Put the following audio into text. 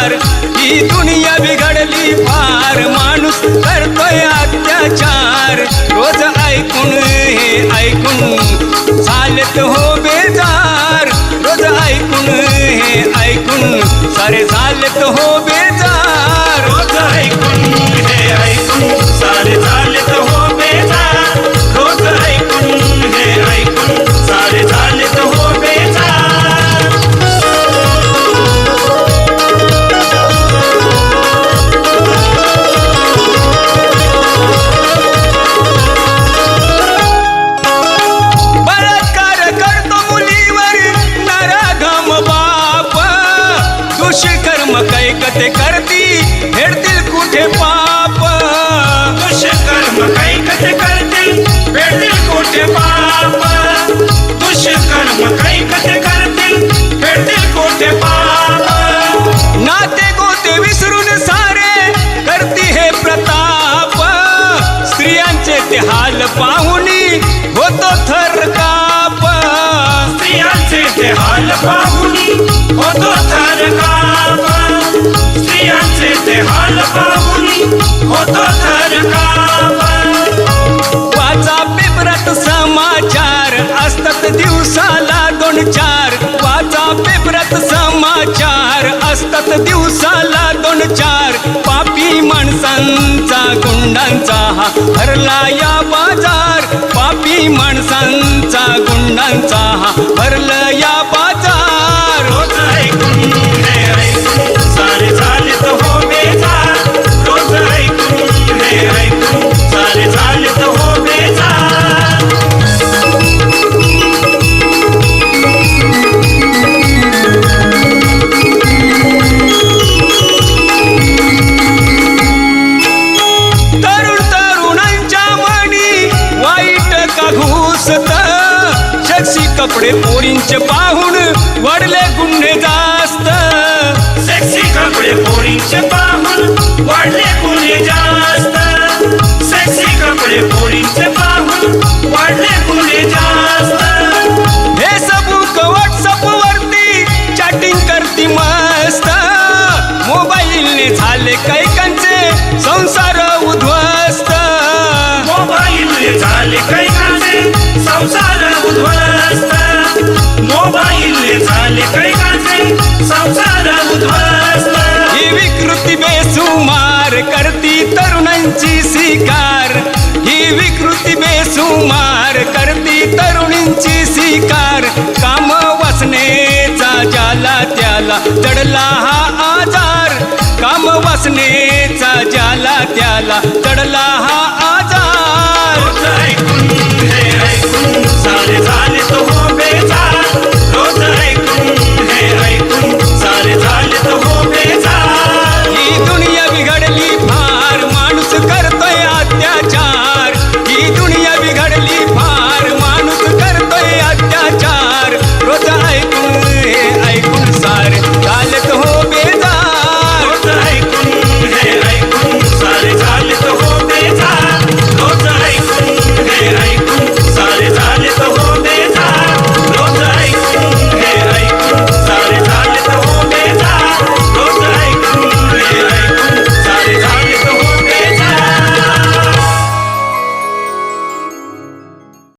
विचार, ही दुनिया बिघडली फार, माणूस करतोय अत्याचार. रोज ऐकून हे ऐकून चालत हो बेजार, रोज ऐकून हे ऐकून सारे चालत हो बेजार. रोज ऐकून हे ऐकून सारे चालत हो बेजार, रोज ऐकून हे ऐकून सारे चालत हो बेजार. बलात्कार करतो मुलीवर नराधम बाप, दुष्कर्म कैकते करती फेडतील कुठे पाप. दुष्कर्म कैकते करतील फेडतील कुठे पाप, दुष्कर्म कैकते करतील फेडतील कुठे पाप. नाते गोते विसरून सारे करती हे प्रताप, स्त्रियांचे ते हाल पाहुनी होतो थरकाप. स्त्रियांचे ते हाल पाहुनी होतो थरकाप, स्त्रियांचे ते हाल पाहुनी होतो थरकाप. वाचा पेपरात समाचार असतात दिवसाला 2-4, वाचा पेपरात समाचार असतात दिवसाला 2-4. पापी माणसांचा गुंडांचा हा भरला या बाजार, पापी माणसांचा गुंडांचा हा भरला या बाजार. रोज ऐकून हे ऐकून सारे चालत हो बेजार, रोज ऐकून हे ऐकून सारे चालत हो बेजार. तरुण तरुणांच्या मनी वाईट का घुसत, शक्सी कपडे पोरींचे पाहून वाढले गुन्हे जास्त. सेक्सी कपडे पोरींचे पाहून वाढले गुन्हे जास्त, सेक्सी कपडे पोरींचे पाहून वाढले गुन्हे जास्त. हे सबूक व्हॉट्सअप वरती चॅटिंग करती मस्त, मोबाईलने झाले कैकांचे संसार उद्ध्वस्त. मोबाईलने झाले कैकांचे संसार उद्ध्वस्त, मोबाईलने झाले कैकांचे संसार उद्ध्वस्त. ही विकृती बेसुमार करती तरुणांची शिकार, ही विकृती बेसुमार करती तरुणींची शिकार. काम वासनेचा ज्याला त्याला जडला हा आजार, काम वासनेचा ज्याला त्याला जडला हा